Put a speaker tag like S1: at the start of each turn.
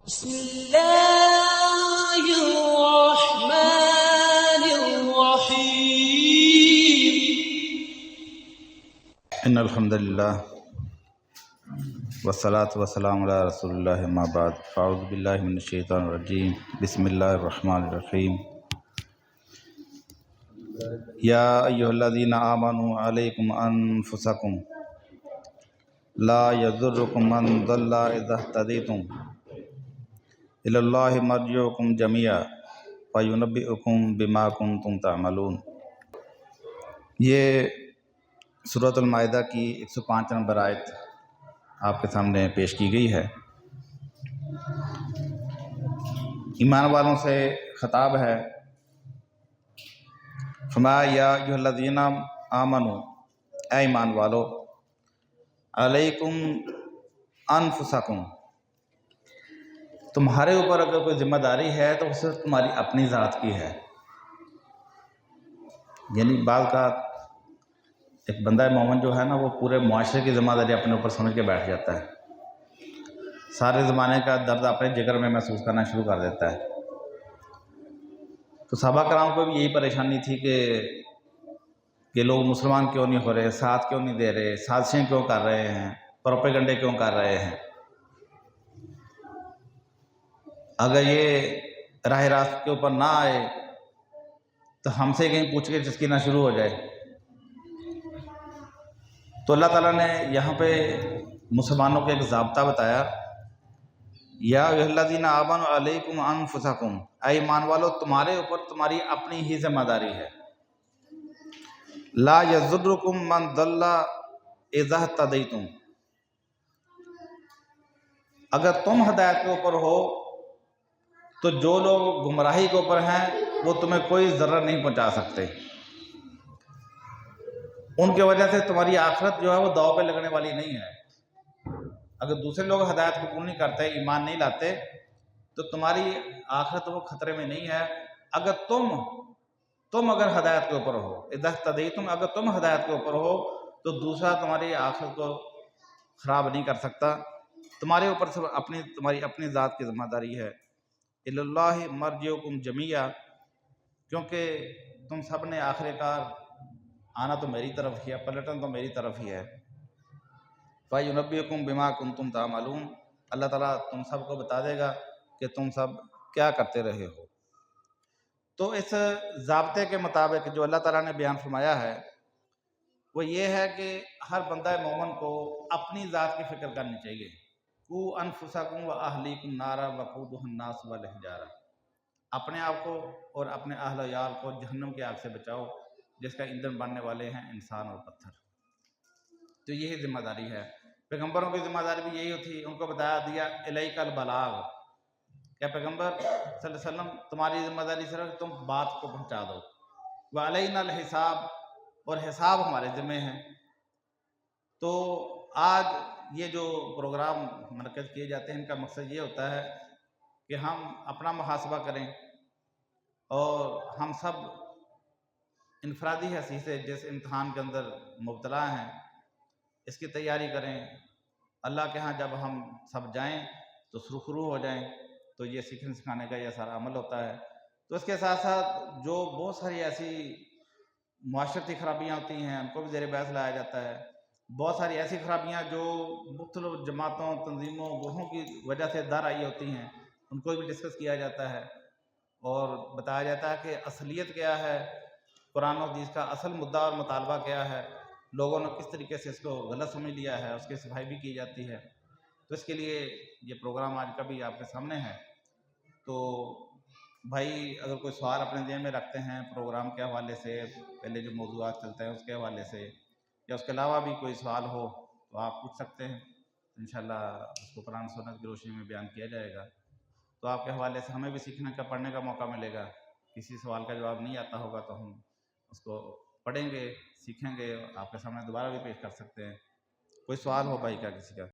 S1: بسم الله الرحمن الرحيم
S2: ان الحمد للہ والصلاة والسلام علی رسول اللہ اما بعد فاعوذ باللہ من الشیطان الرجیم بسم اللہ الرحمن الرحیم یا ایھا الذین آمنوا علیکم انفسکم لا یضرکم من ضل اذا اهتدیتم الی اللہ مرجعکم جمیعا فینبئکم بما کنتم تعملون۔ یہ سورۃ المائدہ کی 105 نمبر آیت آپ کے سامنے پیش کی گئی ہے۔ ایمان والوں سے خطاب ہے۔ فرمایا یا ایھا الذین آمنوا، اے ایمان والو، علیکم انفسکم، تمہارے اوپر اگر کوئی ذمہ داری ہے تو وہ صرف تمہاری اپنی ذات کی ہے۔ یعنی بعض کا ایک بندہ مومن جو ہے نا، وہ پورے معاشرے کی ذمہ داری اپنے اوپر سمجھ کے بیٹھ جاتا ہے، سارے زمانے کا درد اپنے جگر میں محسوس کرنا شروع کر دیتا ہے۔ تو صحابہ کرام کو بھی یہی پریشانی تھی کہ یہ لوگ مسلمان کیوں نہیں ہو رہے، ساتھ کیوں نہیں دے رہے، سازشیں کیوں کر رہے ہیں، پروپیگنڈے کیوں کر رہے ہیں۔ اگر یہ راہ راست کے اوپر نہ آئے تو ہم سے کہیں پوچھ کے چسکینا شروع ہو جائے۔ تو اللہ تعالیٰ نے یہاں پہ مسلمانوں کو ایک ضابطہ بتایا، یا ایھا الذین آمنوا علیکم انفسکم، اے ایمان والو، تمہارے اوپر تمہاری اپنی ہی ذمہ داری ہے۔ لا یضرکم من ضل اذا اهتدیتم، اگر تم ہدایت کے اوپر ہو تو جو لوگ گمراہی کے اوپر ہیں وہ تمہیں کوئی ضرر نہیں پہنچا سکتے۔ ان کی وجہ سے تمہاری آخرت جو ہے وہ داؤ پہ لگنے والی نہیں ہے۔ اگر دوسرے لوگ ہدایت کو قبول نہیں کرتے، ایمان نہیں لاتے، تو تمہاری آخرت وہ خطرے میں نہیں ہے۔ اگر تم اگر ہدایت کے اوپر ہو، اذا اهتدیتم، اگر تم ہدایت کے اوپر ہو تو دوسرا تمہاری آخرت کو خراب نہیں کر سکتا۔ تمہارے اوپر سے تمہاری اپنی ذات کی ذمہ داری ہے۔ الی اللہ مرجعکم جمیعا، کیونکہ تم سب نے آخر کار آنا تو میری طرف ہی ہے، پلٹن تو میری طرف ہی ہے۔ فَيُنَبِّئُكُم بِمَا كُنتُمْ تَعْمَلُونَ، اللہ تعالیٰ تم سب کو بتا دے گا کہ تم سب کیا کرتے رہے ہو۔ تو اس ضابطے کے مطابق جو اللہ تعالیٰ نے بیان فرمایا ہے وہ یہ ہے کہ ہر بندہ مومن کو اپنی ذات کی فکر کرنی چاہیے۔ قُوا أَنفُسَكُمْ وَأَهْلِيكُمْ نَارًا وَقُودُهَا النَّاسُ وَالْحِجَارَةُ، اپنے آپ کو اور اپنے اہل و عیال کو جہنم کی آگ سے بچاؤ جس کا ایندھن بننے والے ہیں انسان اور پتھر۔ تو یہی ذمہ داری ہے۔ پیغمبروں کی ذمہ داری بھی یہی تھی، ان کو بتایا دیا الیک البلاغ، کہ پیغمبر صلی اللہ علیہ وسلم تمہاری ذمہ داری صرف تم بات کو پہنچا دو، وعلینا الحساب، اور حساب ہمارے ذمہ ہیں۔ تو آج یہ جو پروگرام منعقد کیے جاتے ہیں ان کا مقصد یہ ہوتا ہے کہ ہم اپنا محاسبہ کریں اور ہم سب انفرادی حیثیت سے جس امتحان کے اندر مبتلا ہیں اس کی تیاری کریں۔ اللہ کے ہاں جب ہم سب جائیں تو سرخرو ہو جائیں۔ تو یہ سیکھنے سکھانے کا یہ سارا عمل ہوتا ہے۔ تو اس کے ساتھ ساتھ جو بہت ساری ایسی معاشرتی خرابیاں ہوتی ہیں ان کو بھی زیر بحث لایا جاتا ہے۔ بہت ساری ایسی خرابیاں جو مختلف جماعتوں، تنظیموں، گروہوں کی وجہ سے در آئی ہوتی ہیں ان کو بھی ڈسکس کیا جاتا ہے اور بتایا جاتا ہے کہ اصلیت کیا ہے، قرآن و حدیث کا اصل مدعا اور مطالبہ کیا ہے، لوگوں نے کس طریقے سے اس کو غلط سمجھ لیا ہے، اس کی صفائی بھی کی جاتی ہے۔ تو اس کے لیے یہ پروگرام آج کا بھی آپ کے سامنے ہے۔ تو بھائی اگر کوئی سوال اپنے ذہن میں رکھتے ہیں پروگرام کے حوالے سے، پہلے جو موضوعات چلتے ہیں اس کے حوالے سے، یا اس کے علاوہ بھی کوئی سوال ہو تو آپ پوچھ سکتے ہیں، انشاءاللہ اس کو قرآن سنت کی روشنی میں بیان کیا جائے گا۔ تو آپ کے حوالے سے ہمیں بھی سیکھنے کا، پڑھنے کا موقع ملے گا۔ کسی سوال کا جواب نہیں آتا ہوگا تو ہم اس کو پڑھیں گے، سیکھیں گے، آپ کے سامنے دوبارہ بھی پیش کر سکتے ہیں۔ کوئی سوال ہو بھائی کا کسی کا؟